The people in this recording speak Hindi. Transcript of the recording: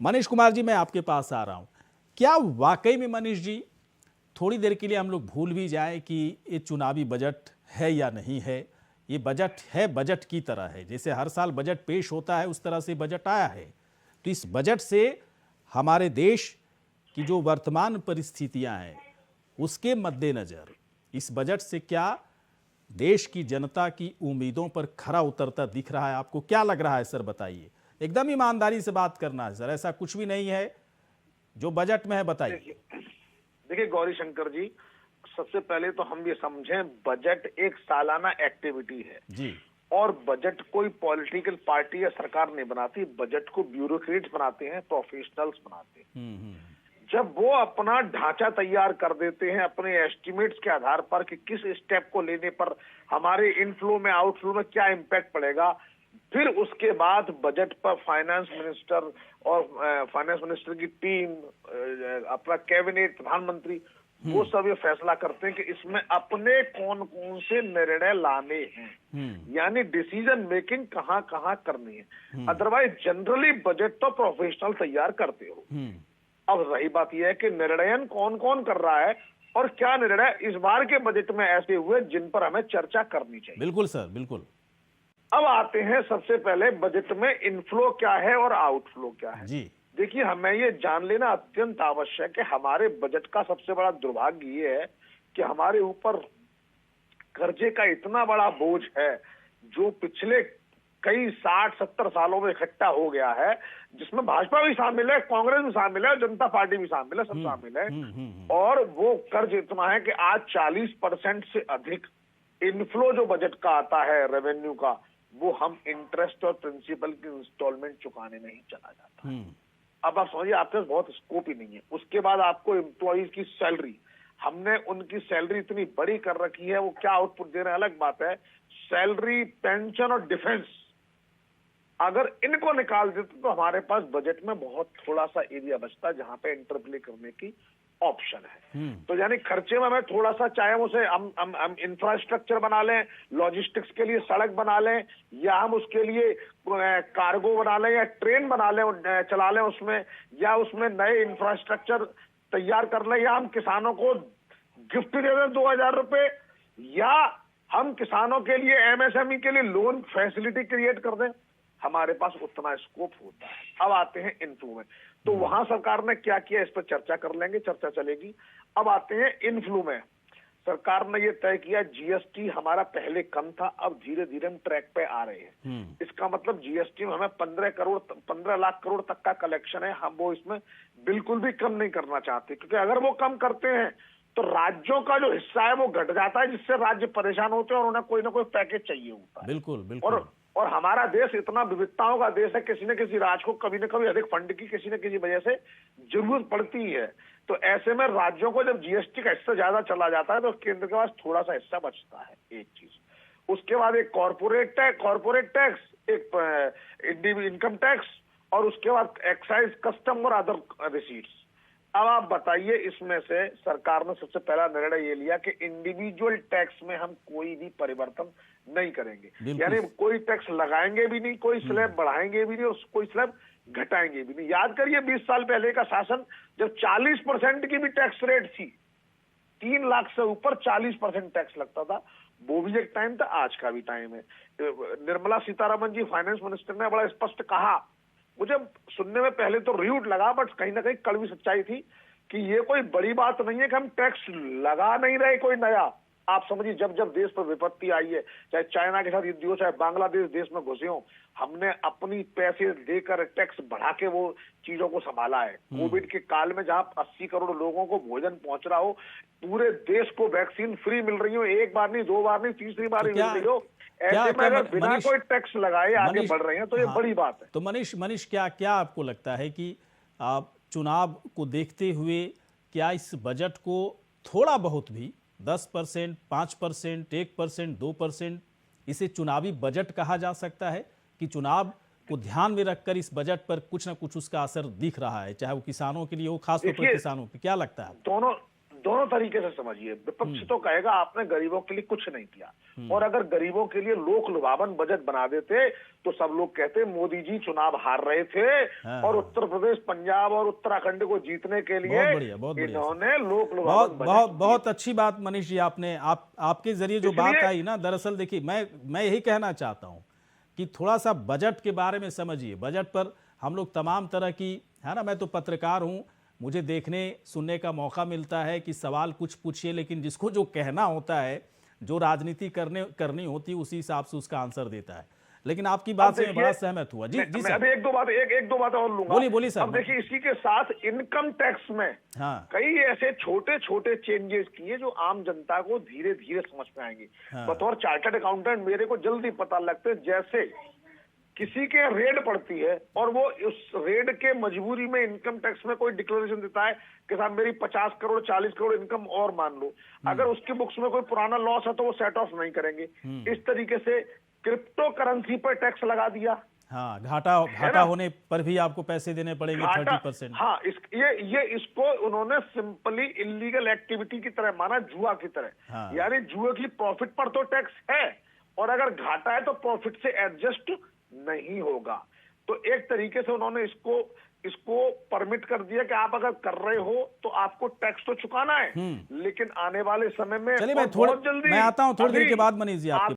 मनीष कुमार जी, मैं आपके पास आ रहा हूं। क्या वाकई में मनीष जी, थोड़ी देर के लिए हम लोग भूल भी जाए कि ये चुनावी बजट है या नहीं है? ये बजट है, बजट की तरह है, जैसे हर साल बजट पेश होता है उस तरह से बजट आया है। तो इस बजट से हमारे देश की जो वर्तमान परिस्थितियां हैं उसके मद्देनजर इस बजट से क्या देश की जनता की उम्मीदों पर खरा उतरता दिख रहा है? आपको क्या लग रहा है सर, बताइए। एकदम ईमानदारी से बात करना है सर, ऐसा कुछ भी नहीं है जो बजट में है, बताइए। देखिए गौरी शंकर जी, सबसे पहले तो हम ये समझें, बजट एक सालाना एक्टिविटी है जी। और बजट कोई पॉलिटिकल पार्टी या सरकार नहीं बनाती। बजट को ब्यूरोक्रेट्स बनाते हैं, प्रोफेशनल्स बनाते हैं। जब वो अपना ढांचा तैयार कर देते हैं अपने एस्टिमेट्स के आधार पर कि किस स्टेप को लेने पर हमारे इनफ्लो में आउटफ्लो में क्या इम्पैक्ट पड़ेगा, फिर उसके बाद बजट पर फाइनेंस मिनिस्टर और फाइनेंस मिनिस्टर की टीम, अपना कैबिनेट, प्रधानमंत्री, वो सब ये फैसला करते हैं कि इसमें अपने कौन कौन से निर्णय लाने हैं, यानी डिसीजन मेकिंग कहाँ कहाँ करनी है। अदरवाइज जनरली बजट तो प्रोफेशनल तैयार करते हो। अब रही बात यह है कि निर्णयन कौन कौन कर रहा है और क्या निर्णय इस बार के बजट में ऐसे हुए जिन पर हमें चर्चा करनी चाहिए। बिल्कुल सर, बिल्कुल। अब आते हैं सबसे पहले बजट में इनफ्लो क्या है और आउटफ्लो क्या है। जी। देखिए, हमें ये जान लेना अत्यंत आवश्यक है। हमारे बजट का सबसे बड़ा दुर्भाग्य ये है कि हमारे ऊपर कर्जे का इतना बड़ा बोझ है जो पिछले कई 60-70 सालों में इकट्ठा हो गया है, जिसमें भाजपा भी शामिल है, कांग्रेस भी शामिल है, जनता पार्टी भी शामिल है, सब शामिल है। और वो कर्ज इतना है कि आज 40% से अधिक इनफ्लो जो बजट का आता है रेवेन्यू का, वो हम इंटरेस्ट और प्रिंसिपल की इंस्टॉलमेंट चुकाने में ही चला जाता है। अब आप समझिए, आपके पास बहुत स्कोप ही नहीं है। उसके बाद आपको एम्प्लॉइज की सैलरी, हमने उनकी सैलरी इतनी बड़ी कर रखी है, वो क्या आउटपुट दे रहे हैं अलग बात है। सैलरी, पेंशन और डिफेंस, अगर इनको निकाल देते तो हमारे पास बजट में बहुत थोड़ा सा एरिया बचता है जहां पे इंटरप्ले करने की ऑप्शन है। तो यानी खर्चे में हमें थोड़ा सा, चाहे उसे हम इंफ्रास्ट्रक्चर बना लें, लॉजिस्टिक्स के लिए सड़क बना लें, या हम उसके लिए कार्गो बना लें, या ट्रेन बना लें, चला लें उसमें, या उसमें नए इंफ्रास्ट्रक्चर तैयार कर लें, या हम किसानों को गिफ्ट दे दें 2000 रुपए, या हम किसानों के लिए, एमएसएमई के लिए लोन फैसिलिटी क्रिएट कर दें, हमारे पास उतना स्कोप होता है। अब आते हैं इनफ्लो में, तो वहां सरकार ने क्या किया, इस पर चर्चा कर लेंगे, चर्चा चलेगी। अब आते हैं इनफ्लो में। सरकार ने ये तय किया, जीएसटी हमारा पहले कम था, अब धीरे धीरे हम ट्रैक पे आ रहे हैं। इसका मतलब जीएसटी में हमें 15 लाख करोड़ तक का कलेक्शन है, हम वो इसमें बिल्कुल भी कम नहीं करना चाहते, क्योंकि अगर वो कम करते हैं तो राज्यों का जो हिस्सा है वो घट जाता है, जिससे राज्य परेशान होते हैं और उन्हें कोई ना कोई पैकेज चाहिए होता है। बिल्कुल, बिल्कुल। और हमारा देश इतना विविधताओं का देश है, किसी न किसी राज्य को कभी न कभी अधिक फंड की किसी न किसी वजह से जरूरत पड़ती है। तो ऐसे में राज्यों को जब जीएसटी का हिस्सा ज्यादा चला जाता है तो केंद्र के पास थोड़ा सा हिस्सा बचता है, एक चीज। उसके बाद एक कॉर्पोरेट टैक्स, एक इनकम टैक्स, और उसके बाद एक्साइज, कस्टम और अदर रिसीट्स। अब आप बताइए, इसमें से सरकार ने सबसे पहला निर्णय ये लिया कि इंडिविजुअल टैक्स में हम कोई भी परिवर्तन नहीं करेंगे, यानी कोई टैक्स लगाएंगे भी नहीं, कोई स्लैब बढ़ाएंगे भी नहीं और कोई स्लैब घटाएंगे भी नहीं। याद करिए 20 साल पहले का शासन, जब 40% की भी टैक्स रेट थी, 3 लाख से ऊपर 40% टैक्स लगता था, वो भी एक टाइम था, आज का भी टाइम है। निर्मला सीतारमण जी फाइनेंस मिनिस्टर ने बड़ा स्पष्ट कहा, मुझे सुनने में पहले तो र्यूट लगा, बट कहीं ना कहीं कड़वी सच्चाई थी कि ये कोई बड़ी बात नहीं है कि हम टैक्स लगा नहीं रहे कोई नया। आप समझिए, जब जब देश पर विपत्ति आई है, चाहे चाइना के साथ युद्ध हो, चाहे बांग्लादेश देश में घुसे हो, हमने अपनी पैसे देकर टैक्स बढ़ा के वो चीजों को संभाला है। कोविड के काल में जहां 80 करोड़ लोगों को भोजन पहुंच रहा हो, पूरे देश को वैक्सीन फ्री मिल रही हो, एक बार नहीं, 2 बार नहीं, तीसरी बार ही मिल रही हो, ऐसे में अगर बिना कोई टैक्स लगाए आगे बढ़ रहे हैं तो ये बड़ी बात है। तो मनीष क्या आपको लगता है कि आप चुनाव को देखते हुए क्या इस बजट को थोड़ा बहुत भी 10%, 5%, 1%, 2%, इसे चुनावी बजट कहा जा सकता है कि चुनाव को ध्यान में रखकर इस बजट पर कुछ ना कुछ उसका असर दिख रहा है, चाहे वो किसानों के लिए हो, खासतौर पर किसानों पे? क्या लगता है? दोनों तरीके से समझिए। विपक्ष तो कहेगा आपने गरीबों के लिए कुछ नहीं किया, और अगर गरीबों के लिए लोक लुभावन बजट बना देते तो सब लोग कहते मोदी जी चुनाव हार रहे थे और उत्तर प्रदेश, पंजाब और उत्तराखंड को जीतने के लिए बहुत बढ़िया इन्होंने लोक लुभावन बहुत अच्छी बात मनीष जी, आपने आपके जरिए जो बात आई ना, दरअसल देखिए मैं यही कहना चाहता हूं कि थोड़ा सा बजट के बारे में समझिए। बजट पर हम लोग तमाम तरह की, है ना, मैं तो पत्रकार हूं, मुझे देखने सुनने का मौका मिलता है कि सवाल कुछ पूछिए, लेकिन जिसको जो कहना होता है, जो राजनीति करनी होती है, उसी हिसाब से उसका आंसर देता है। लेकिन आपकी बात से मैं बड़ा सहमत हुआ। जी जी सर, अभी एक दो बात और लूंगा। बोलिए सर। अब देखिए, इसी के साथ इनकम टैक्स में कई ऐसे छोटे छोटे चेंजेस किए जो आम जनता को धीरे धीरे समझ में आएंगे। बतौर चार्टर्ड अकाउंटेंट मेरे को जल्दी पता लगता है, जैसे किसी के रेड पड़ती है और वो उस रेड के मजबूरी में इनकम टैक्स में कोई डिक्लेरेशन देता है कि साहब मेरी 50 करोड़ 40 करोड़ इनकम और मान लो, अगर उसकी बुक्स में कोई पुराना लॉस है तो वो सेट ऑफ नहीं करेंगे। इस तरीके से क्रिप्टो करेंसी पर टैक्स लगा दिया। हाँ, घाटा होने पर भी आपको पैसे देने पड़ेंगे 30%। हाँ, ये इसको उन्होंने सिंपली इलीगल एक्टिविटी की तरह माना, जुआ की तरह। हाँ। यानी जुए की प्रॉफिट पर तो टैक्स है, और अगर घाटा है तो प्रॉफिट से एडजस्ट नहीं होगा। तो एक तरीके से उन्होंने इसको परमिट कर दिया कि आप अगर कर रहे हो तो आपको टैक्स तो चुकाना है, लेकिन आने वाले समय में चलिए मैं आता हूं थोड़ी देर के बाद मनीष जी आपके